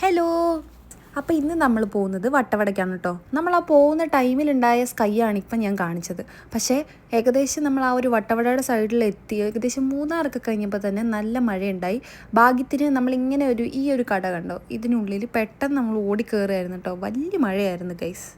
Hello. അപ്പോൾ ഇന്ന് നമ്മൾ പോകുന്നത് വട്ടവടയ്ക്കാണ് കേട്ടോ. നമ്മൾ ആ പോകുന്ന ടൈമിലുണ്ടായ സ്കൈ ആണ് ഇപ്പം ഞാൻ കാണിച്ചത്. പക്ഷേ ഏകദേശം നമ്മൾ ആ ഒരു വട്ടവടയുടെ സൈഡിലെത്തി ഏകദേശം മൂന്നാറൊക്കെ കഴിഞ്ഞപ്പോൾ തന്നെ നല്ല മഴയുണ്ടായി. ഭാഗ്യത്തിന് നമ്മളിങ്ങനെ ഈ ഒരു കട കണ്ടോ, ഇതിനുള്ളിൽ പെട്ടെന്ന് നമ്മൾ ഓടിക്കയറുമായിരുന്നു കേട്ടോ. വലിയ മഴയായിരുന്നു ഗൈസ്.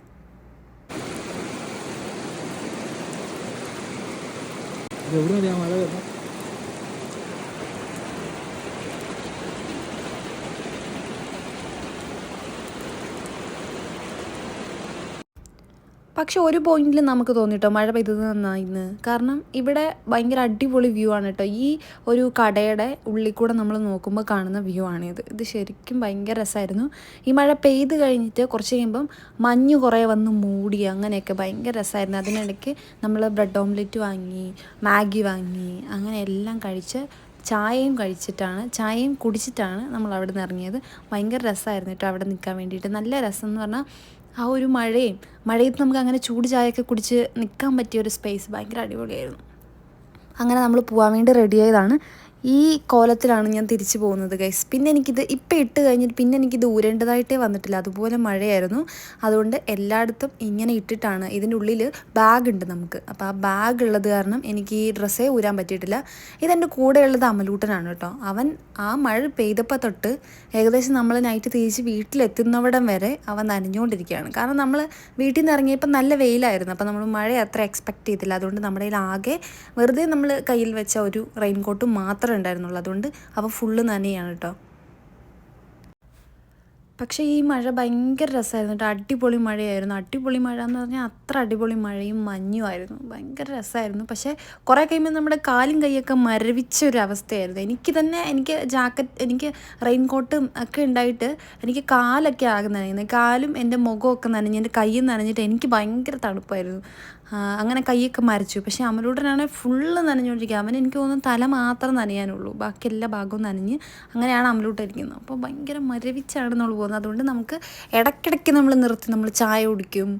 പക്ഷെ ഒരു പോയിന്റിൽ നമുക്ക് തോന്നിട്ടോ മഴ പെയ്തത് നന്നായിന്ന്. കാരണം ഇവിടെ ഭയങ്കര അടിപൊളി വ്യൂ ആണ് കേട്ടോ. ഈ ഒരു കടയുടെ ഉള്ളിൽ കൂടെ നമ്മൾ നോക്കുമ്പോൾ കാണുന്ന വ്യൂ ആണിത്. ഇത് ശരിക്കും ഭയങ്കര രസമായിരുന്നു. ഈ മഴ പെയ്ത് കഴിഞ്ഞിട്ട് കുറച്ച് കഴിയുമ്പം മഞ്ഞ് കുറേ വന്ന് മൂടി, അങ്ങനെയൊക്കെ ഭയങ്കര രസമായിരുന്നു. അതിനിടയ്ക്ക് നമ്മൾ ബ്രെഡ് ഓംലെറ്റ് വാങ്ങി, മാഗി വാങ്ങി, അങ്ങനെ എല്ലാം കഴിച്ച് ചായയും കുടിച്ചിട്ടാണ് നമ്മൾ അവിടെ നിന്ന് ഇറങ്ങിയത്. ഭയങ്കര രസമായിരുന്നു കേട്ടോ അവിടെ നിൽക്കാൻ വേണ്ടിയിട്ട്. നല്ല രസം എന്ന് പറഞ്ഞാൽ ആ ഒരു മഴയത്ത് നമുക്ക് അങ്ങനെ ചൂട് ചായയൊക്കെ കുടിച്ച് നിൽക്കാൻ പറ്റിയ ഒരു സ്പേസ് ഭയങ്കര അടിപൊളിയായിരുന്നു. അങ്ങനെ നമ്മൾ പോകാൻ വേണ്ടി റെഡിയായതാണ്. ഈ കോലത്തിലാണ് ഞാൻ തിരിച്ചു പോകുന്നത് ഗൈസ്. പിന്നെ എനിക്കിത് ഇപ്പം ഇട്ട് കഴിഞ്ഞിട്ട് പിന്നെ എനിക്കിത് ഊരേണ്ടതായിട്ടേ വന്നിട്ടില്ല, അതുപോലെ മഴയായിരുന്നു. അതുകൊണ്ട് എല്ലായിടത്തും ഇങ്ങനെ ഇട്ടിട്ടാണ്. ഇതിൻ്റെ ഉള്ളിൽ ബാഗ് ഉണ്ട് നമുക്ക്. അപ്പോൾ ആ ബാഗ് ഉള്ളത് കാരണം എനിക്ക് ഈ ഡ്രസ്സേ ഊരാൻ പറ്റിയിട്ടില്ല. ഇതെൻ്റെ കൂടെയുള്ളത് അമലൂട്ടനാണ് കേട്ടോ. അവൻ ആ മഴ പെയ്തപ്പോൾ തൊട്ട് ഏകദേശം നമ്മൾ നൈറ്റ് തിരിച്ച് വീട്ടിലെത്തുന്നവിടം വരെ അവൻ നനഞ്ഞുകൊണ്ടിരിക്കുകയാണ്. കാരണം നമ്മൾ വീട്ടിൽ നിന്ന് ഇറങ്ങിയപ്പോൾ നല്ല വെയിലായിരുന്നു. അപ്പോൾ നമ്മൾ മഴ അത്ര എക്സ്പെക്റ്റ് ചെയ്തില്ല. അതുകൊണ്ട് നമ്മുടെ കയ്യിൽ ആകെ വെറുതെ നമ്മൾ കയ്യിൽ വെച്ച ഒരു റെയിൻകോട്ട് മാത്രമേ ഉണ്ടായിരുന്നുള്ളൂ. അതുകൊണ്ട് അവ ഫുള്ള് നനയാണ് കേട്ടോ. പക്ഷേ ഈ മഴ ഭയങ്കര രസമായിരുന്നു കേട്ടോ. അടിപൊളി മഴയായിരുന്നു. അടിപൊളി മഴ എന്ന് പറഞ്ഞാൽ അത്ര അടിപൊളി മഴയും മഞ്ഞും ആയിരുന്നു. ഭയങ്കര രസമായിരുന്നു. പക്ഷേ കുറേ കഴിയുമ്പോൾ നമ്മുടെ കാലും കൈയൊക്കെ മരവിച്ച ഒരു അവസ്ഥയായിരുന്നു. എനിക്ക് എനിക്ക് റെയിൻകോട്ടും ഒക്കെ ഉണ്ടായിട്ട് എനിക്ക് കാലൊക്കെ ആകെ നനയുന്നത്. കാലും എൻ്റെ മുഖമൊക്കെ നനഞ്ഞ് എൻ്റെ കൈയും നനഞ്ഞിട്ട് എനിക്ക് ഭയങ്കര തണുപ്പായിരുന്നു. അങ്ങനെ കൈയൊക്കെ മരച്ചു. പക്ഷേ അമലൂട്ടനാണെങ്കിൽ ഫുള്ള് നനഞ്ഞുകൊണ്ടിരിക്കുക. അവൻ എനിക്ക് തോന്നുന്നു തല മാത്രം നനയാനുള്ളൂ, ബാക്കി എല്ലാ ഭാഗവും നനഞ്ഞ് അങ്ങനെയാണ് അമലൂട്ടൻ ഇരിക്കുന്നത്. അപ്പോൾ ഭയങ്കര മരവിച്ചാണ് നമ്മൾ പോകുന്നത്. അതുകൊണ്ട് നമുക്ക് ഇടയ്ക്കിടയ്ക്ക് നമ്മൾ നിർത്തി നമ്മൾ ചായ കുടിക്കും.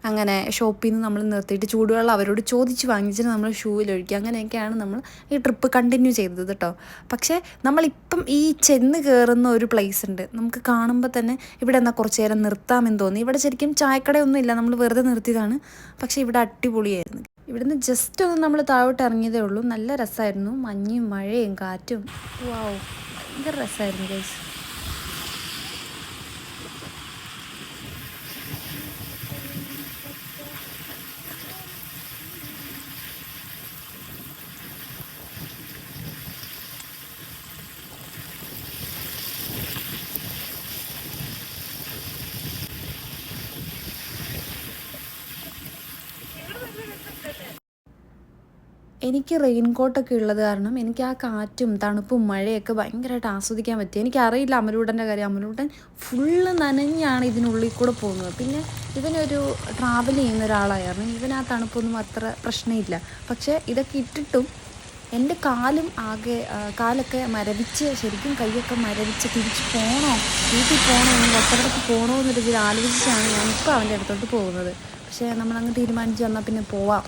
അങ്ങനെ ഷോപ്പിൽ നിന്ന് നമ്മൾ നിർത്തിയിട്ട് ചൂടുവെള്ളം അവരോട് ചോദിച്ച് വാങ്ങിച്ചിട്ട് നമ്മൾ ഷൂവിലൊഴിക്കും. അങ്ങനെയൊക്കെയാണ് നമ്മൾ ഈ ട്രിപ്പ് കണ്ടിന്യൂ ചെയ്തത് കേട്ടോ. പക്ഷേ നമ്മളിപ്പം ഈ ചെന്ന് കയറുന്ന ഒരു പ്ലേസ് ഉണ്ട്, നമുക്ക് കാണുമ്പോൾ തന്നെ ഇവിടെ എന്നാൽ കുറച്ച് നേരം നിർത്താമെന്ന് തോന്നി. ഇവിടെ ശരിക്കും ചായക്കടയൊന്നും ഇല്ല, നമ്മൾ വെറുതെ നിർത്തിയതാണ്. പക്ഷേ ഇവിടെ അടിപൊളിയായിരുന്നു. ഇവിടുന്ന് ജസ്റ്റ് ഒന്ന് നമ്മൾ താഴോട്ട് ഇറങ്ങിയതേ ഉള്ളൂ. നല്ല രസമായിരുന്നു. മഞ്ഞും മഴയും കാറ്റും വാവ്, ഭയങ്കര രസമായിരുന്നു ഗൈസ്. എനിക്ക് റെയിൻകോട്ടൊക്കെ ഉള്ളത് കാരണം എനിക്ക് ആ കാറ്റും തണുപ്പും മഴയൊക്കെ ഭയങ്കരമായിട്ട് ആസ്വദിക്കാൻ പറ്റി. എനിക്കറിയില്ല അമലൂട്ടൻ്റെ കാര്യം. അമലൂട്ടൻ ഫുള്ള് നനഞ്ഞാണ് ഇതിനുള്ളിൽ കൂടെ പോകുന്നത്. പിന്നെ ഇവനൊരു ട്രാവൽ ചെയ്യുന്ന ഒരാളായിരുന്നു. ഇവൻ ആ തണുപ്പൊന്നും അത്ര പ്രശ്നമില്ല. പക്ഷേ ഇതൊക്കെ ഇട്ടിട്ടും എൻ്റെ കാലൊക്കെ മരവിച്ച്, ശരിക്കും കൈയൊക്കെ മരവിച്ച് തിരിച്ച് വീട്ടിൽ പോകണോ വട്ടവടക്ക് പോകണോ എന്നൊരിതിൽ ആലോചിച്ചാണ് ഞാനിപ്പോൾ അവൻ്റെ അടുത്തോട്ട് പോകുന്നത്. പക്ഷേ നമ്മളങ്ങ് തീരുമാനിച്ച് വന്നാൽ പിന്നെ പോവാം,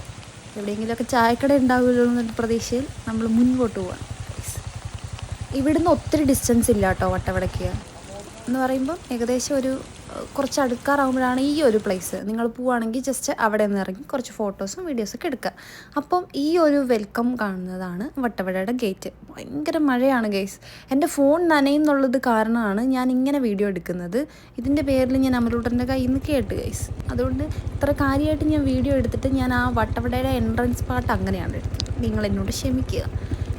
എവിടെയെങ്കിലുമൊക്കെ ചായക്കട ഉണ്ടാവുമല്ലോ എന്നൊരു പ്രതീക്ഷയിൽ നമ്മൾ മുൻപോട്ട് പോവാം. ഇവിടുന്ന് ഒത്തിരി ഡിസ്റ്റൻസ് ഇല്ല കേട്ടോ വട്ടവടയ്ക്ക് എന്ന് പറയുമ്പം. ഏകദേശം കുറച്ച് അടുക്കാറാകുമ്പോഴാണ് ഈ ഒരു പ്ലേസ്. നിങ്ങൾ പോവുകയാണെങ്കിൽ ജസ്റ്റ് അവിടെ നിന്ന് ഇറങ്ങി കുറച്ച് ഫോട്ടോസും വീഡിയോസൊക്കെ എടുക്കുക. അപ്പം ഈ ഒരു വെൽക്കം കാണുന്നതാണ് വട്ടവടയുടെ ഗേറ്റ്. ഭയങ്കര മഴയാണ് ഗൈസ്. എൻ്റെ ഫോൺ നനയുന്നുള്ളത് കാരണമാണ് ഞാൻ ഇങ്ങനെ വീഡിയോ എടുക്കുന്നത്. ഇതിൻ്റെ പേരിൽ ഞാൻ അമലൂട്ടൻ്റെ കയ്യിൽ നിന്ന് കേട്ട് ഗൈസ്. അതുകൊണ്ട് ഇത്ര കാര്യമായിട്ട് ഞാൻ വീഡിയോ എടുത്തിട്ട് ഞാൻ ആ വട്ടവടയുടെ എൻട്രൻസ് പാർട്ട് അങ്ങനെയാണ് എടുത്തത്. നിങ്ങൾ എന്നോട് ക്ഷമിക്കുക.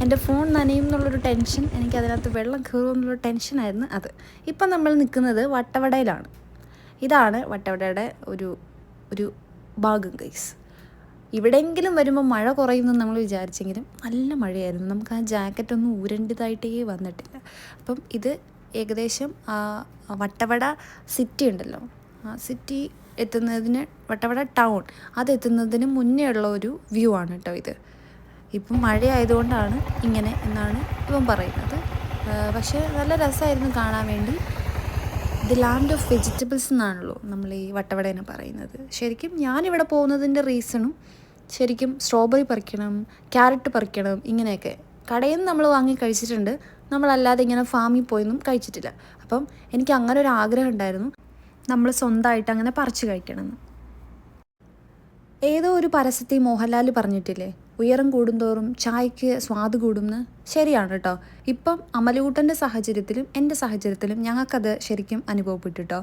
എൻ്റെ ഫോൺ നനയും എന്നുള്ളൊരു ടെൻഷൻ, എനിക്കതിനകത്ത് വെള്ളം കയറുമെന്നുള്ളൊരു ടെൻഷനായിരുന്നു അത്. ഇപ്പം നമ്മൾ നിൽക്കുന്നത് വട്ടവടയിലാണ്. ഇതാണ് വട്ടവടയുടെ ഒരു ഭാഗം ഗൈസ്. ഇവിടെയെങ്കിലും വരുമ്പോൾ മഴ കുറയുമെന്ന് നമ്മൾ വിചാരിച്ചെങ്കിലും നല്ല മഴയായിരുന്നു. നമുക്ക് ആ ജാക്കറ്റൊന്നും ഊരേണ്ടതായിട്ടേ വന്നിട്ടില്ല. അപ്പം ഇത് ഏകദേശം വട്ടവട സിറ്റി ഉണ്ടല്ലോ, ആ സിറ്റി എത്തുന്നതിന്, വട്ടവട ടൗൺ അതെത്തുന്നതിന് മുന്നേ ഉള്ള ഒരു വ്യൂ ആണ് കേട്ടോ ഇത്. ഇപ്പം മഴയായതുകൊണ്ടാണ് ഇങ്ങനെ എന്നാണ് ഇവൻ പറയുന്നത്. പക്ഷേ നല്ല രസമായിരുന്നു കാണാൻ വേണ്ടി. ദി ലാൻഡ് ഓഫ് വെജിറ്റബിൾസ് എന്നാണല്ലോ നമ്മൾ ഈ വട്ടവടേനെ പറയുന്നത്. ശരിക്കും ഞാനിവിടെ പോകുന്നതിൻ്റെ റീസണും ശരിക്കും സ്ട്രോബെറി പറിക്കണം, ക്യാരറ്റ് പറിക്കണം, ഇങ്ങനെയൊക്കെ കടയിൽ നിന്ന് നമ്മൾ വാങ്ങി കഴിച്ചിട്ടുണ്ട്. നമ്മളല്ലാതെ ഇങ്ങനെ ഫാമിൽ പോയൊന്നും കഴിച്ചിട്ടില്ല. അപ്പം എനിക്ക് അങ്ങനെ ഒരു ആഗ്രഹം ഉണ്ടായിരുന്നു, നമ്മൾ സ്വന്തമായിട്ട് അങ്ങനെ പറിച്ച് കഴിക്കണമെന്ന്. ഏതോ ഒരു പരസ്യത്തിൽ മോഹൻലാൽ പറഞ്ഞിട്ടില്ലേ, ഉയരം കൂടുന്തോറും ചായക്ക് സ്വാദ് കൂടുമെന്ന്. ശരിയാണ് കേട്ടോ. ഇപ്പം അമലൂട്ടൻ്റെ സാഹചര്യത്തിലും എൻ്റെ സാഹചര്യത്തിലും ഞങ്ങൾക്കത് ശരിക്കും അനുഭവപ്പെട്ടു കേട്ടോ.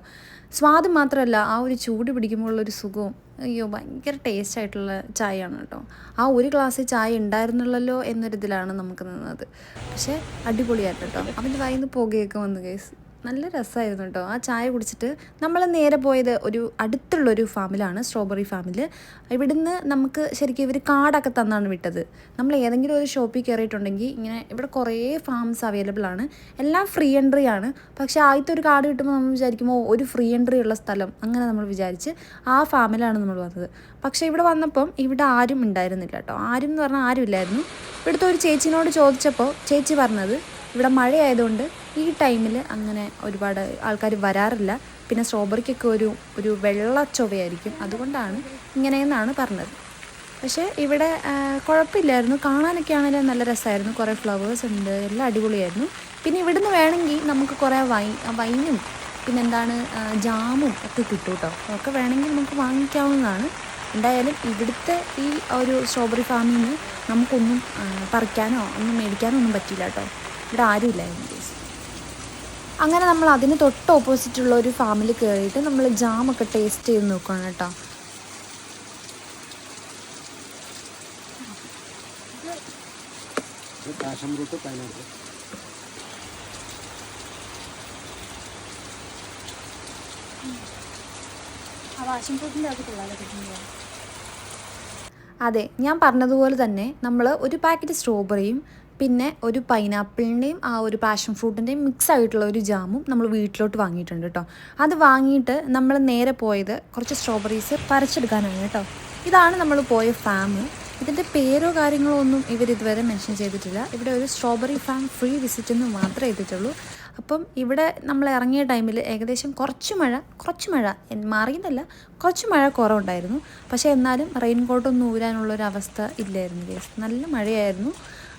സ്വാദ് മാത്രമല്ല, ആ ഒരു ചൂട് പിടിക്കുമ്പോഴുള്ളൊരു സുഖവും, അയ്യോ ഭയങ്കര ടേസ്റ്റ് ആയിട്ടുള്ള ചായയാണ് കേട്ടോ. ആ ഒരു ഗ്ലാസ് ചായ ഉണ്ടായിരുന്നുള്ളല്ലോ എന്നൊരിതിലാണ് നമുക്ക് നിന്നത്. പക്ഷേ അടിപൊളിയായിരുന്നു കേട്ടോ. അവൻ്റെ വായിൽ നിന്ന് പുകയൊക്കെ വന്നു കേസ്. നല്ല രസമായിരുന്നു കേട്ടോ ആ ചായ കുടിച്ചിട്ട്. നമ്മൾ നേരെ പോയത് ഒരു അടുത്തുള്ളൊരു ഫാമിലാണ്, സ്ട്രോബെറി ഫാമിൽ. ഇവിടുന്ന് നമുക്ക് ശരിക്കും ഇവർ കാർഡൊക്കെ തന്നാണ് വിട്ടത്. നമ്മൾ ഏതെങ്കിലും ഒരു ഷോപ്പിൽ കയറിയിട്ടുണ്ടെങ്കിൽ ഇങ്ങനെ ഇവിടെ കുറേ ഫാംസ് അവൈലബിൾ ആണ്, എല്ലാം ഫ്രീ എൻട്രി ആണ്. പക്ഷേ ആദ്യത്തെ ഒരു കാർഡ് കിട്ടുമ്പോൾ നമ്മൾ വിചാരിക്കുമ്പോൾ ഒരു ഫ്രീ എൻട്രി ഉള്ള സ്ഥലം, അങ്ങനെ നമ്മൾ വിചാരിച്ച് ആ ഫാമിലാണ് നമ്മൾ വന്നത്. പക്ഷേ ഇവിടെ വന്നപ്പം ഇവിടെ ആരും ഉണ്ടായിരുന്നില്ല കേട്ടോ. ആരും എന്ന് പറഞ്ഞാൽ ആരും ഇല്ലായിരുന്നു. ഇവിടുത്തെ ഒരു ചേച്ചിനോട് ചോദിച്ചപ്പോൾ ചേച്ചി പറഞ്ഞത് ഇവിടെ മഴയായതുകൊണ്ട് ഈ ടൈമിൽ അങ്ങനെ ഒരുപാട് ആൾക്കാർ വരാറില്ല, പിന്നെ സ്ട്രോബെറിക്കൊക്കെ ഒരു വെള്ള ചൊവയായിരിക്കും, അതുകൊണ്ടാണ് ഇങ്ങനെയെന്നാണ് പറഞ്ഞത്. പക്ഷേ ഇവിടെ കുഴപ്പമില്ലായിരുന്നു, കാണാനൊക്കെ ആണെങ്കിലും നല്ല രസമായിരുന്നു. കുറേ ഫ്ലവേഴ്സ് ഉണ്ട്, എല്ലാം അടിപൊളിയായിരുന്നു. പിന്നെ ഇവിടുന്ന് വേണമെങ്കിൽ നമുക്ക് കുറേ വൈനും പിന്നെന്താണ് ജാമും ഒക്കെ കിട്ടും കേട്ടോ. അതൊക്കെ വേണമെങ്കിൽ നമുക്ക് വാങ്ങിക്കാവുന്നതാണ്. എന്തായാലും ഇവിടുത്തെ ഈ ഒരു സ്ട്രോബെറി ഫാമിൽ നിന്ന് നമുക്കൊന്നും പറിക്കാനോ ഒന്നും മേടിക്കാനോ ഒന്നും പറ്റില്ല കേട്ടോ. ഇവിടെ ആരും ഇല്ലായിരുന്നു. അങ്ങനെ നമ്മൾ അതിന് തൊട്ട് ഓപ്പോസിറ്റുള്ള ഒരു ഫാമിൽ കയറിയിട്ട് നമ്മൾ ജാമൊക്കെ ടേസ്റ്റ് ചെയ്ത് നോക്കുകയാണ് കേട്ടോ. അതെ, ഞാൻ പറഞ്ഞതുപോലെ തന്നെ നമ്മൾ ഒരു പാക്കറ്റ് സ്ട്രോബെറിയും പിന്നെ ഒരു പൈനാപ്പിളിൻ്റെയും ആ ഒരു പാഷൻ ഫ്രൂട്ടിൻ്റെയും മിക്സ് ആയിട്ടുള്ള ഒരു ജാമും നമ്മൾ വീട്ടിലോട്ട് വാങ്ങിയിട്ടുണ്ട് കേട്ടോ. അത് വാങ്ങിയിട്ട് നമ്മൾ നേരെ പോയത് കുറച്ച് സ്ട്രോബെറീസ് പറിച്ചെടുക്കാനാണ് കേട്ടോ. ഇതാണ് നമ്മൾ പോയ ഫാം. ഇതിൻ്റെ പേരോ കാര്യങ്ങളോ ഒന്നും ഇവരിതുവരെ മെൻഷൻ ചെയ്തിട്ടില്ല. ഇവിടെ ഒരു സ്ട്രോബെറി ഫാം ഫ്രീ വിസിറ്റ് എന്ന് മാത്രമേ ചെയ്തിട്ടുള്ളൂ. അപ്പം ഇവിടെ നമ്മൾ ഇറങ്ങിയ ടൈമിൽ ഏകദേശം കുറച്ച് മഴ മാറിയെന്നല്ല, കുറച്ച് മഴ കുറവുണ്ടായിരുന്നു. പക്ഷേ എന്നാലും റെയിൻ കോട്ടൊന്നും ഊരാനുള്ളൊരവസ്ഥ ഇല്ലായിരുന്നു ഗൈസ്, നല്ല മഴയായിരുന്നു.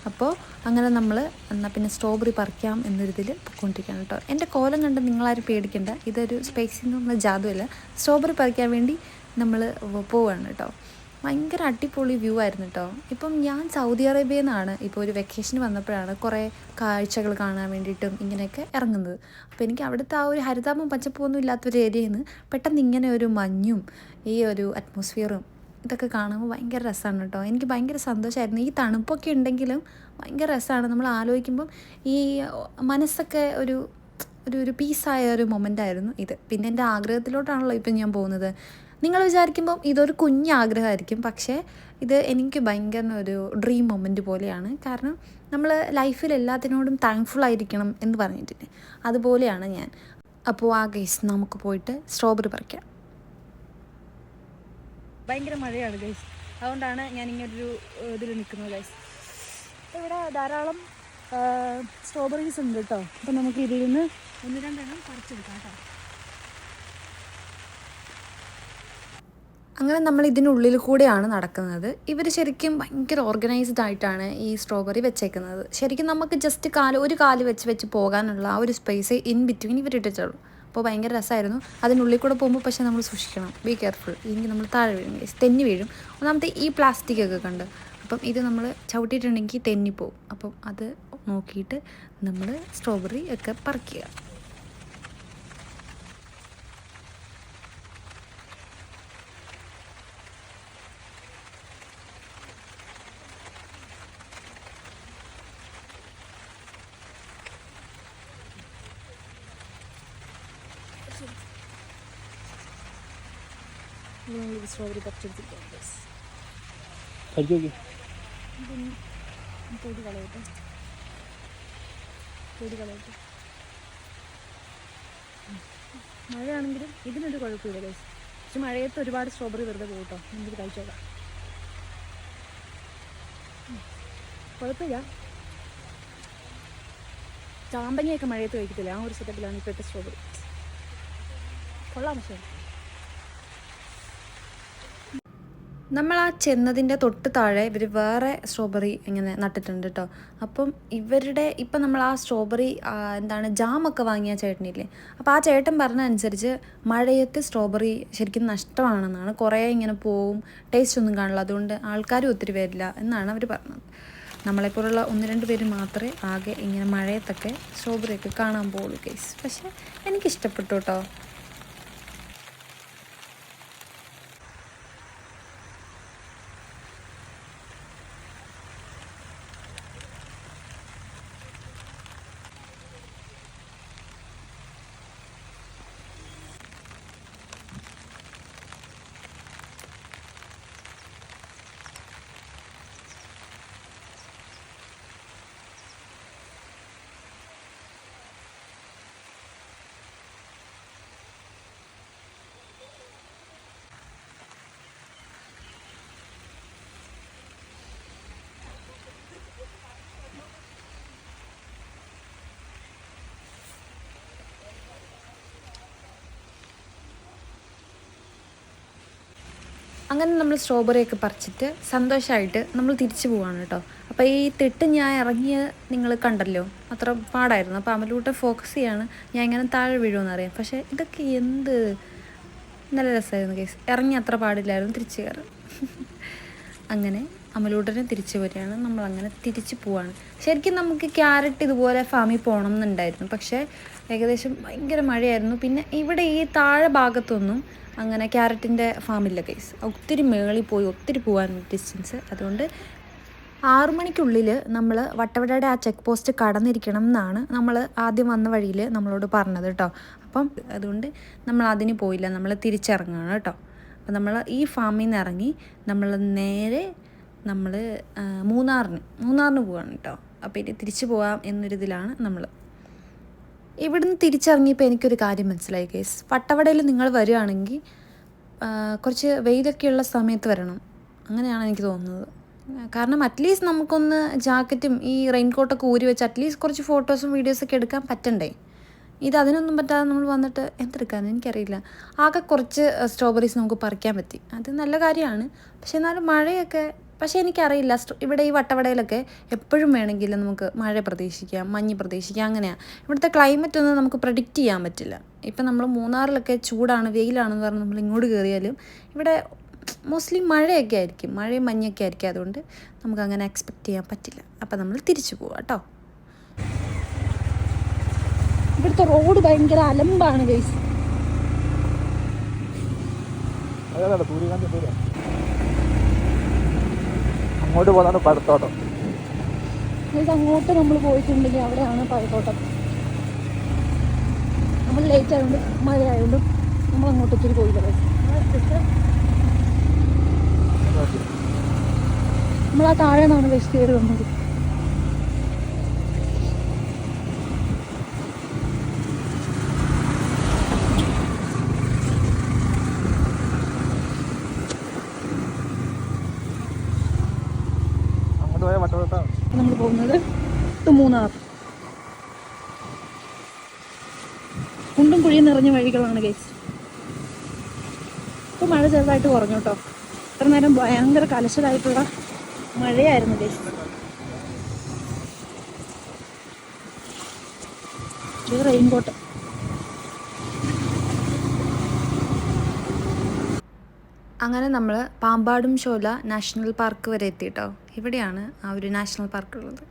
അപ്പോൾ അങ്ങനെ നമ്മൾ എന്നാൽ പിന്നെ സ്ട്രോബെറി പറിക്കാം എന്നൊരിതിൽ പൊയ്ക്കൊണ്ടിരിക്കുകയാണ് കേട്ടോ. എൻ്റെ കോലം കണ്ട് നിങ്ങളാരും പേടിക്കേണ്ട, ഇതൊരു സ്പേസിൽ നിന്നുള്ള ജാതുവല്ല. സ്ട്രോബെറി പറിക്കാൻ വേണ്ടി നമ്മൾ പോവുകയാണ് കേട്ടോ. ഭയങ്കര അടിപൊളി വ്യൂ ആയിരുന്നു കേട്ടോ. ഇപ്പം ഞാൻ സൗദി അറേബ്യയിൽ നിന്നാണ് ഇപ്പോൾ ഒരു വെക്കേഷന് വന്നപ്പോഴാണ് കുറേ കാഴ്ചകൾ കാണാൻ വേണ്ടിയിട്ടും ഇങ്ങനെയൊക്കെ ഇറങ്ങുന്നത്. അപ്പോൾ എനിക്ക് അവിടുത്തെ ആ ഒരു ഹരിതാപം പച്ചപ്പൊന്നും ഇല്ലാത്തൊരു ഏരിയയിൽ നിന്ന് പെട്ടെന്ന് ഇങ്ങനെ ഒരു മഞ്ഞും ഈ ഒരു അറ്റ്മോസ്ഫിയറും ഇതൊക്കെ കാണുമ്പോൾ ഭയങ്കര രസമാണ് കേട്ടോ. എനിക്ക് ഭയങ്കര സന്തോഷമായിരുന്നു. ഈ തണുപ്പൊക്കെ ഉണ്ടെങ്കിലും ഭയങ്കര രസമാണ്. നമ്മൾ ആലോചിക്കുമ്പം ഈ മനസ്സൊക്കെ ഒരു പീസായ ഒരു മൊമെൻ്റായിരുന്നു ഇത്. പിന്നെ എൻ്റെ ആഗ്രഹത്തിലോട്ടാണല്ലോ ഇപ്പം ഞാൻ പോകുന്നത്. നിങ്ങൾ വിചാരിക്കുമ്പം ഇതൊരു കുഞ്ഞാഗ്രഹമായിരിക്കും, പക്ഷേ ഇത് എനിക്ക് ഭയങ്കര ഒരു ഡ്രീം മൊമെൻ്റ് പോലെയാണ്. കാരണം നമ്മൾ ലൈഫിൽ എല്ലാത്തിനോടും താങ്ക്ഫുൾ ആയിരിക്കണം എന്ന് പറഞ്ഞിട്ടില്ലേ, അതുപോലെയാണ് ഞാൻ. അപ്പോൾ ആ ഗൈസ് നമുക്ക് പോയിട്ട് സ്ട്രോബെറി പറിക്കാം. ഭയങ്കര മഴയാണ് ഗൈസ്, അതുകൊണ്ടാണ് ഞാൻ ഇങ്ങനൊരു ഇതിൽ നിൽക്കുന്നത് ഗൈസ്. ഇവിടെ ധാരാളം സ്ട്രോബെറീസ് ഉണ്ട് കേട്ടോ. അപ്പോൾ നമുക്ക് ഇതിൽ നിന്ന് 1-2 എണ്ണം പറിച്ചെടുക്കാം കേട്ടോ. അങ്ങനെ നമ്മൾ ഇതിനുള്ളിൽ കൂടെയാണ് നടക്കുന്നത്. ഇവർ ശരിക്കും ഭയങ്കര ഓർഗനൈസ്ഡ് ആയിട്ടാണ് ഈ സ്ട്രോബെറി വെച്ചേക്കുന്നത്. ശരിക്കും നമുക്ക് ജസ്റ്റ് ഒരു കാല് വെച്ച് പോകാനുള്ള ആ ഒരു സ്പേസ് ഇൻ ബിറ്റ്വീൻ ഇവർ ഇട്ടിട്ടുള്ളൂ. അപ്പോൾ ഭയങ്കര രസമായിരുന്നു. അതിനുള്ളിൽ കൂടെ പോകുമ്പോൾ പക്ഷേ നമ്മൾ സൂക്ഷിക്കണം, ബി കെയർഫുൾ, ഇല്ലെങ്കിൽ നമ്മൾ താഴെ വീഴും, തെന്നി വീഴും. ഒന്നാമത്തെ ഈ പ്ലാസ്റ്റിക്കൊക്കെ കണ്ട്, അപ്പം ഇത് നമ്മൾ ചവിട്ടിയിട്ടുണ്ടെങ്കിൽ തെന്നിപ്പോവും. അപ്പം അത് നോക്കിയിട്ട് നമ്മൾ സ്ട്രോബെറി ഒക്കെ പറിക്കുക. സ്ട്രോബെറി പറിച്ചെടുത്തിട്ട് പൊടി കളയട്ടെ. മഴയാണെങ്കിലും ഇതിനൊരു കുഴപ്പമില്ല ഗൈസ്. പക്ഷെ മഴയത്ത് ഒരുപാട് സ്ട്രോബെറി വെറുതെ പോകും കേട്ടോ. നമുക്ക് കഴിച്ചോളാം, കുഴപ്പമില്ല. ചാമ്പങ്ങയൊക്കെ മഴയത്ത് കഴിക്കത്തില്ല, ആ ഒരു സെറ്റപ്പിലാണ് ഇപ്പോഴത്തെ സ്ട്രോബെറി. കൊള്ളാം. പക്ഷേ നമ്മൾ ആ ചെന്നതിൻ്റെ തൊട്ട് താഴെ ഇവർ വേറെ സ്ട്രോബെറി ഇങ്ങനെ നട്ടിട്ടുണ്ട് കേട്ടോ. അപ്പം ഇപ്പം നമ്മൾ ആ സ്ട്രോബെറി എന്താണ് ജാമൊക്കെ വാങ്ങിയ ചേട്ടനില്ലേ, അപ്പോൾ ആ ചേട്ടൻ പറഞ്ഞ അനുസരിച്ച് മഴയത്ത് സ്ട്രോബെറി ശരിക്കും നഷ്ടമാണെന്നാണ്. കുറേ ഇങ്ങനെ പോവും, ടേസ്റ്റ് ഒന്നും കാണില്ല, അതുകൊണ്ട് ആൾക്കാരും ഒത്തിരി വരില്ല എന്നാണ് അവർ പറഞ്ഞത്. നമ്മളെപ്പോലുള്ള 1-2 പേര് മാത്രമേ ആകെ ഇങ്ങനെ മഴയത്തൊക്കെ സ്ട്രോബെറിയൊക്കെ കാണാൻ പോകുള്ളൂ ഗൈസ്. പക്ഷേ എനിക്കിഷ്ടപ്പെട്ടു കേട്ടോ. അങ്ങനെ നമ്മൾ സ്ട്രോബെറിയൊക്കെ പറിച്ചിട്ട് സന്തോഷമായിട്ട് നമ്മൾ തിരിച്ചു പോവാണ് കേട്ടോ. അപ്പോൾ ഈ തിട്ട് ഞാൻ ഇറങ്ങിയ നിങ്ങൾ കണ്ടല്ലോ, അത്ര പാടായിരുന്നു. അപ്പോൾ അമലൂട്ടെ ഫോക്കസ് ചെയ്യാണ് ഞാൻ ഇങ്ങനെ താഴെ വീഴുമെന്നറിയാം. പക്ഷേ ഇതൊക്കെ നല്ല രസമായിരുന്നു കേസ്. ഇറങ്ങി അത്ര പാടില്ലായിരുന്നു, തിരിച്ചു കയറും. അങ്ങനെ അമലൂട്ടനെ തിരിച്ചു വരികയാണ്. നമ്മളങ്ങനെ തിരിച്ചു പോവാണ്. ശരിക്കും നമുക്ക് ക്യാരറ്റ് ഇതുപോലെ ഫാമിൽ പോകണം എന്നുണ്ടായിരുന്നു, പക്ഷേ ഏകദേശം ഭയങ്കര മഴയായിരുന്നു. പിന്നെ ഇവിടെ ഈ താഴെ ഭാഗത്തൊന്നും അങ്ങനെ ക്യാരറ്റിൻ്റെ ഫാമില്ല കേസ്. ഒത്തിരി മേളിൽ പോയി ഒത്തിരി പോകാൻ ഡിസ്റ്റൻസ്. അതുകൊണ്ട് 6 മണിക്കുള്ളിൽ നമ്മൾ വട്ടവടയുടെ ആ ചെക്ക് പോസ്റ്റ് കടന്നിരിക്കണം എന്നാണ് നമ്മൾ ആദ്യം വന്ന വഴിയിൽ നമ്മളോട് പറഞ്ഞത് കേട്ടോ. അപ്പം അതുകൊണ്ട് നമ്മൾ അതിന് പോയില്ല, നമ്മൾ തിരിച്ചിറങ്ങുകയാണ് കേട്ടോ. അപ്പം നമ്മൾ ഈ ഫാമിൽ നിന്ന് ഇറങ്ങി നമ്മൾ നേരെ മൂന്നാറിന് പോവാണ് കേട്ടോ. അപ്പോൾ ഇനി തിരിച്ചു പോകാം എന്നൊരിതിലാണ് നമ്മൾ. ഇവിടുന്ന് തിരിച്ചിറങ്ങിയപ്പോൾ എനിക്കൊരു കാര്യം മനസ്സിലായി കേസ്. വട്ടവടയിൽ നിങ്ങൾ വരികയാണെങ്കിൽ കുറച്ച് വെയിലൊക്കെയുള്ള സമയത്ത് വരണം, അങ്ങനെയാണ് എനിക്ക് തോന്നുന്നത്. കാരണം അറ്റ്ലീസ്റ്റ് നമുക്കൊന്ന് ജാക്കറ്റും ഈ റെയിൻകോട്ടൊക്കെ ഊരി വെച്ച് അറ്റ്ലീസ്റ്റ് കുറച്ച് ഫോട്ടോസും വീഡിയോസൊക്കെ എടുക്കാൻ പറ്റണ്ടേ. അതിനൊന്നും പറ്റാതെ നമ്മൾ വന്നിട്ട് എന്തെടുക്കാമെന്ന് എനിക്കറിയില്ല. ആകെ കുറച്ച് സ്ട്രോബെറീസ് നമുക്ക് പറിക്കാൻ പറ്റി, അത് നല്ല കാര്യമാണ്. പക്ഷേ എന്നാലും മഴയൊക്കെ, പക്ഷേ എനിക്കറിയില്ല ഇവിടെ ഈ വട്ടവടയിലൊക്കെ എപ്പോഴും വേണമെങ്കിലും നമുക്ക് മഴ പ്രതീക്ഷിക്കാം, മഞ്ഞ് പ്രതീക്ഷിക്കാം. അങ്ങനെയാണ് ഇവിടുത്തെ ക്ലൈമറ്റ് ഒന്നും നമുക്ക് പ്രഡിക്റ്റ് ചെയ്യാൻ പറ്റില്ല. ഇപ്പം നമ്മൾ മൂന്നാറിലൊക്കെ ചൂടാണ് വെയിലാണെന്ന് പറഞ്ഞ് നമ്മൾ ഇങ്ങോട്ട് കയറിയാലും ഇവിടെ മോസ്റ്റ്ലി മഴയൊക്കെ ആയിരിക്കും, മഴയും മഞ്ഞൊക്കെ ആയിരിക്കും. അതുകൊണ്ട് നമുക്കങ്ങനെ എക്സ്പെക്റ്റ് ചെയ്യാൻ പറ്റില്ല. അപ്പം നമ്മൾ തിരിച്ചു പോവാം കേട്ടോ. ഇവിടുത്തെ റോഡ് ഭയങ്കര അലമ്പാണ് ഗൈസ്. അങ്ങോട്ട് പോകുന്നതാണ് പഴത്തോട്ടം. അങ്ങോട്ട് നമ്മൾ പോയിട്ടുണ്ടെങ്കിൽ അവിടെയാണ് പഴത്തോട്ടം. നമ്മൾ ലേറ്റ് ആയതുകൊണ്ട് മഴ ആയതുകൊണ്ടും നമ്മൾ അങ്ങോട്ട് ഒത്തിരി പോയില്ല. നമ്മൾ ആ താഴെ നിന്നാണ് വെച്ച് കയറി വന്നത്. നമ്മൾ പോകുന്നത് മൂന്നാർ. കുണ്ടും കുഴിയും നിറഞ്ഞ വഴികളാണ് ഗൈസ്. ഇപ്പോൾ മഴ ചെറുതായിട്ട് കുറഞ്ഞു കേട്ടോ. ഇത്ര നേരം ഭയങ്കര കലശലായിട്ടുള്ള മഴയായിരുന്നു ഗൈസ്. ഇത് റെയിൻകോട്ട്. അങ്ങനെ നമ്മൾ പാമ്പാടും ഷോല നാഷണൽ പാർക്ക് വരെ എത്തി കേട്ടോ. ഇവിടെയാണ് ആ ഒരു നാഷണൽ പാർക്ക് ഉള്ളത്.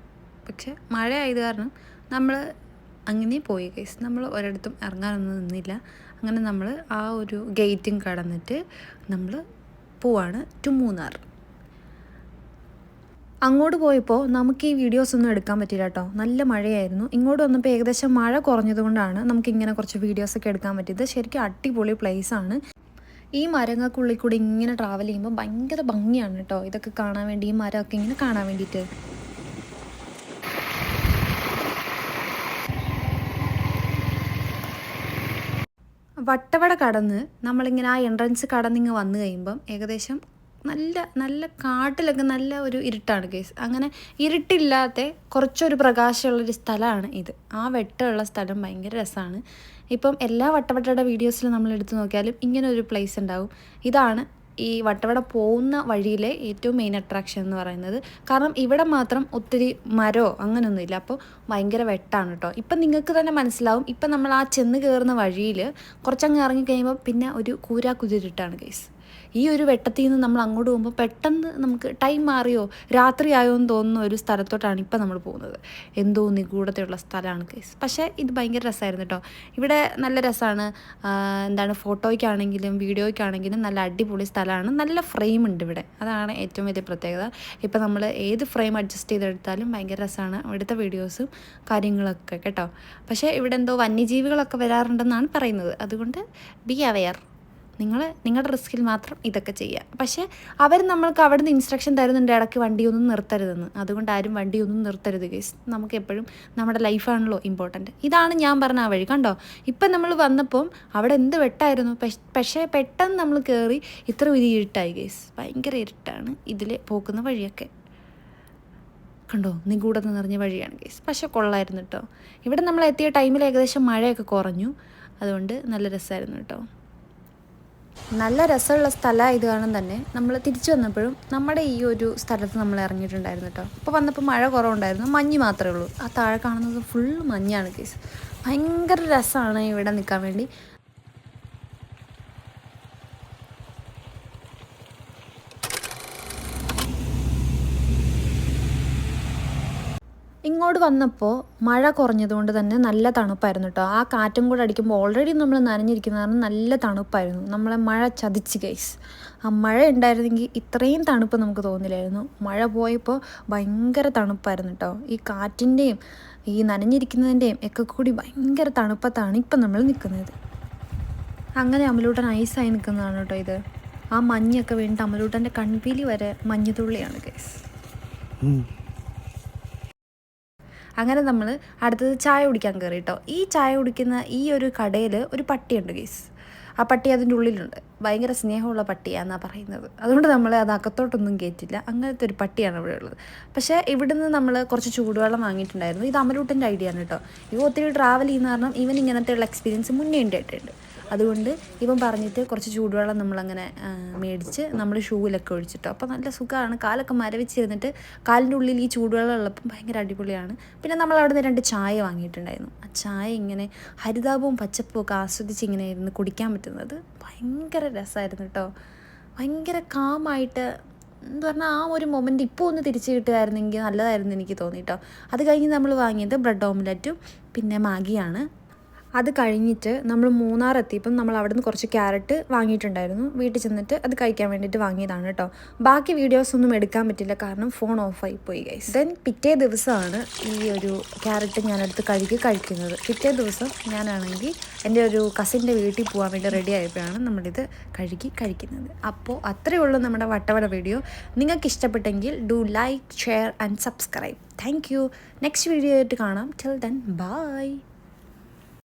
പക്ഷെ മഴ ആയത് കാരണം നമ്മൾ അങ്ങനെ പോയി ഗൈസ്. നമ്മൾ ഒരിടത്തും ഇറങ്ങാനൊന്നും നിന്നില്ല. അങ്ങനെ നമ്മൾ ആ ഒരു ഗേറ്റും കടന്നിട്ട് നമ്മൾ പോവാണ് ടു മൂന്നാർ. അങ്ങോട്ട് പോയപ്പോൾ നമുക്ക് ഈ വീഡിയോസ് ഒന്നും എടുക്കാൻ പറ്റില്ല കേട്ടോ, നല്ല മഴയായിരുന്നു. ഇങ്ങോട്ട് വന്നപ്പോൾ ഏകദേശം മഴ കുറഞ്ഞതുകൊണ്ടാണ് നമുക്കിങ്ങനെ കുറച്ച് വീഡിയോസൊക്കെ എടുക്കാൻ പറ്റിയത്. ശരിക്കും അടിപൊളി പ്ലേസാണ്. ഈ മരങ്ങൾക്കുള്ളിൽ കൂടി ഇങ്ങനെ ട്രാവൽ ചെയ്യുമ്പോൾ ഭയങ്കര ഭംഗിയാണ് കേട്ടോ ഇതൊക്കെ കാണാൻ വേണ്ടി, ഈ മരമൊക്കെ ഇങ്ങനെ കാണാൻ വേണ്ടിയിട്ട്. വട്ടവട കടന്ന് നമ്മളിങ്ങനെ ആ എൻട്രൻസ് കടന്നിങ്ങ് വന്നു കഴിയുമ്പം ഏകദേശം നല്ല കാട്ടിലൊക്കെ നല്ല ഒരു ഇരുട്ടാണ് കേസ്. അങ്ങനെ ഇരുട്ടില്ലാത്ത കുറച്ചൊരു പ്രകാശമുള്ളൊരു സ്ഥലമാണ് ഇത്. ആ വെട്ടമുള്ള സ്ഥലം ഭയങ്കര രസമാണ്. ഇപ്പം എല്ലാ വട്ടവട്ടയുടെ വീഡിയോസിലും നമ്മൾ എടുത്തു നോക്കിയാലും ഇങ്ങനെ ഒരു പ്ലേസ് ഉണ്ടാവും. ഇതാണ് ഈ വട്ടവട പോകുന്ന വഴിയിലെ ഏറ്റവും മെയിൻ അട്രാക്ഷൻ എന്ന് പറയുന്നത്. കാരണം ഇവിടെ മാത്രം ഒത്തിരി മരമോ അങ്ങനെയൊന്നുമില്ല, അപ്പോൾ ഭയങ്കര വെട്ടാണ് കേട്ടോ. ഇപ്പം നിങ്ങൾക്ക് തന്നെ മനസ്സിലാവും. ഇപ്പം നമ്മൾ ആ ചെന്ന് കയറുന്ന വഴിയിൽ കുറച്ചങ്ങ് ഇറങ്ങിക്കഴിയുമ്പോൾ പിന്നെ ഒരു കുതിരിട്ടാണ് ഗൈസ്. ഈ ഒരു വെട്ടത്തിൽ നിന്ന് നമ്മൾ അങ്ങോട്ട് പോകുമ്പോൾ പെട്ടെന്ന് നമുക്ക് ടൈം മാറിയോ രാത്രി ആയോ എന്ന് തോന്നുന്ന ഒരു സ്ഥലത്തോട്ടാണ് ഇപ്പം നമ്മൾ പോകുന്നത്. എന്തോ നിഗൂഢതയുള്ള സ്ഥലമാണ് ഗൈസ്. പക്ഷേ ഇത് ഭയങ്കര രസമായിരുന്നു കേട്ടോ. ഇവിടെ നല്ല രസമാണ്. ഫോട്ടോയ്ക്കാണെങ്കിലും വീഡിയോയ്ക്കാണെങ്കിലും നല്ല അടിപൊളി സ്ഥലമാണ്. നല്ല ഫ്രെയിം ഉണ്ട് ഇവിടെ, അതാണ് ഏറ്റവും വലിയ പ്രത്യേകത. ഇപ്പം നമ്മൾ ഏത് ഫ്രെയിം അഡ്ജസ്റ്റ് ചെയ്തെടുത്താലും ഭയങ്കര രസമാണ് ഇവിടുത്തെ വീഡിയോസും കാര്യങ്ങളൊക്കെ കേട്ടോ. പക്ഷേ ഇവിടെ എന്തോ വന്യജീവികളൊക്കെ വരാറുണ്ടെന്നാണ് പറയുന്നത്. അതുകൊണ്ട് ബി അവെയർ. നിങ്ങളുടെ റിസ്കിൽ മാത്രം ഇതൊക്കെ ചെയ്യുക. പക്ഷേ അവർ നമ്മൾക്ക് അവിടെ നിന്ന് ഇൻസ്ട്രക്ഷൻ തരുന്നുണ്ട് ഇടയ്ക്ക് വണ്ടിയൊന്നും നിർത്തരുതെന്ന്. അതുകൊണ്ട് ആരും വണ്ടിയൊന്നും നിർത്തരുത് ഗൈസ്. നമുക്ക് എപ്പോഴും നമ്മുടെ ലൈഫാണല്ലോ ഇമ്പോർട്ടൻറ്റ്. ഇതാണ് ഞാൻ പറഞ്ഞ ആ വഴി കണ്ടോ. ഇപ്പം നമ്മൾ വന്നപ്പം അവിടെ എന്ത് വെട്ടായിരുന്നു, പക്ഷേ പെട്ടെന്ന് നമ്മൾ കയറി ഇത്ര വലിയ ഇരുട്ടായി ഗൈസ്. ഭയങ്കര ഇരുട്ടാണ് ഇതിൽ പോകുന്ന വഴിയൊക്കെ കണ്ടോ. നിഗൂഢത നിറഞ്ഞ വഴിയാണ് ഗൈസ്. പക്ഷേ കൊള്ളായിരുന്നു കേട്ടോ. ഇവിടെ നമ്മൾ എത്തിയ ടൈമിൽ ഏകദേശം മഴയൊക്കെ കുറഞ്ഞു. അതുകൊണ്ട് നല്ല രസമായിരുന്നു കേട്ടോ. നല്ല രസമുള്ള സ്ഥലമാണ് ഇത് കാണാൻ തന്നെ. നമ്മൾ തിരിച്ചു വന്നപ്പോഴും നമ്മുടെ ഈ ഒരു സ്ഥലത്ത് നമ്മൾ ഇറങ്ങിയിട്ടുണ്ടായിരുന്നു കേട്ടോ. അപ്പോൾ വന്നപ്പോൾ മഴ കുറവുണ്ടായിരുന്നു, മഞ്ഞ് മാത്രമേ ഉള്ളൂ. ആ താഴെ കാണുന്നത് ഫുൾ മഞ്ഞാണ് കേസ്. ഭയങ്കര രസമാണ് ഇവിടെ നിൽക്കാൻ വേണ്ടി. ഇങ്ങോട്ട് വന്നപ്പോൾ മഴ കുറഞ്ഞതുകൊണ്ട് തന്നെ നല്ല തണുപ്പായിരുന്നു കേട്ടോ. ആ കാറ്റും കൂടെ അടിക്കുമ്പോൾ ഓൾറെഡി നമ്മൾ നനഞ്ഞിരിക്കുന്ന കാരണം നല്ല തണുപ്പായിരുന്നു. നമ്മളെ മഴ ചതിച്ച് ഗൈസ്. ആ മഴ ഉണ്ടായിരുന്നെങ്കിൽ ഇത്രയും തണുപ്പ് നമുക്ക് തോന്നില്ലായിരുന്നു. മഴ പോയപ്പോൾ ഭയങ്കര തണുപ്പായിരുന്നു കേട്ടോ. ഈ കാറ്റിൻ്റെയും ഈ നനഞ്ഞിരിക്കുന്നതിൻ്റെയും ഒക്കെ കൂടി ഭയങ്കര തണുപ്പത്താണ് ഇപ്പം നമ്മൾ നിൽക്കുന്നത്. അങ്ങനെ അമലൂട്ടൻ ഐസായി നിൽക്കുന്നതാണ് കേട്ടോ ഇത്. ആ മഞ്ഞൊക്കെ വീണിട്ട് അമലൂട്ടൻ്റെ കൺപീലി വരെ മഞ്ഞുതുള്ളിയാണ് ഗൈസ്. അങ്ങനെ നമ്മൾ അടുത്തത് ചായ കുടിക്കാൻ കയറി കേട്ടോ. ഈ ചായ കുടിക്കുന്ന ഈ ഒരു കടയിൽ ഒരു പട്ടിയുണ്ട് ഗൈസ്. ആ പട്ടി അതിൻ്റെ ഉള്ളിലുണ്ട്. ഭയങ്കര സ്നേഹമുള്ള പട്ടിയാണെന്നാണ് പറയുന്നത്. അതുകൊണ്ട് നമ്മൾ അത് അകത്തോട്ടൊന്നും കയറ്റില്ല. അങ്ങനത്തെ ഒരു പട്ടിയാണ് ഇവിടെ ഉള്ളത്. പക്ഷേ ഇവിടുന്ന് നമ്മൾ കുറച്ച് ചൂടുവെള്ളം വാങ്ങിയിട്ടുണ്ടായിരുന്നു. ഇത് അമലൂട്ടൻ്റെ ഐഡിയ ആണ് കേട്ടോ. ഇവ ഒത്തിരി ട്രാവൽ ചെയ്യുന്ന കാരണം ഇവൻ ഇങ്ങനത്തെയുള്ള എക്സ്പീരിയൻസ് മുന്നേ ഉണ്ടായിട്ടുണ്ട്. അതുകൊണ്ട് ഇവൻ പറഞ്ഞിട്ട് കുറച്ച് ചൂടുവെള്ളം നമ്മളങ്ങനെ മേടിച്ച് നമ്മൾ ഷൂവിലൊക്കെ ഒഴിച്ചിട്ടോ. അപ്പോൾ നല്ല സുഖമാണ്. കാലൊക്കെ മരവിച്ചിരുന്നിട്ട് കാലിൻ്റെ ഉള്ളിൽ ഈ ചൂടുവെള്ളം ഉള്ളപ്പം ഭയങ്കര അടിപൊളിയാണ്. പിന്നെ നമ്മൾ അവിടെ നിന്ന് 2 ചായ വാങ്ങിയിട്ടുണ്ടായിരുന്നു. ആ ചായ ഇങ്ങനെ ഹരിതാപവും പച്ചപ്പും ഒക്കെ ആസ്വദിച്ച് ഇങ്ങനെ ഇരുന്ന് കുടിക്കാൻ പറ്റുന്നത് ഭയങ്കര രസമായിരുന്നു കേട്ടോ. ഭയങ്കര കാമായിട്ട് എന്ന് പറഞ്ഞാൽ ആ ഒരു മൊമെൻ്റ് ഇപ്പോൾ ഒന്ന് തിരിച്ച് കിട്ടുമായിരുന്നെങ്കിൽ നല്ലതായിരുന്നു എനിക്ക് തോന്നി കേട്ടോ. അത് കഴിഞ്ഞ് നമ്മൾ വാങ്ങിയത് ബ്രെഡ് ഓംലെറ്റും പിന്നെ മാഗിയാണ്. അത് കഴിഞ്ഞിട്ട് നമ്മൾ മൂന്നാർ എത്തിയപ്പം നമ്മൾ അവിടെ നിന്ന് കുറച്ച് ക്യാരറ്റ് വാങ്ങിയിട്ടുണ്ടായിരുന്നു. വീട്ടിൽ ചെന്നിട്ട് അത് കഴിക്കാൻ വേണ്ടിയിട്ട് വാങ്ങിയതാണ് കേട്ടോ. ബാക്കി വീഡിയോസ് ഒന്നും എടുക്കാൻ പറ്റില്ല കാരണം ഫോൺ ഓഫായി പോയി ഗൈസ്. ദെൻ പിറ്റേ ദിവസമാണ് ഈ ഒരു ക്യാരറ്റ് ഞാനെടുത്ത് കഴിക്കുന്നത്. പിറ്റേ ദിവസം ഞാനാണെങ്കിൽ എൻ്റെ ഒരു കസിൻ്റെ വീട്ടിൽ പോകാൻ വേണ്ടി റെഡി ആയപ്പോഴാണ് നമ്മളിത് കഴിക്കുന്നത്. അപ്പോൾ അത്രയേ ഉള്ളൂ നമ്മുടെ വട്ടവട വീഡിയോ. നിങ്ങൾക്ക് ഇഷ്ടപ്പെട്ടെങ്കിൽ do like, share and subscribe. Thank you. Next video ആയിട്ട് കാണാം. Till then bye.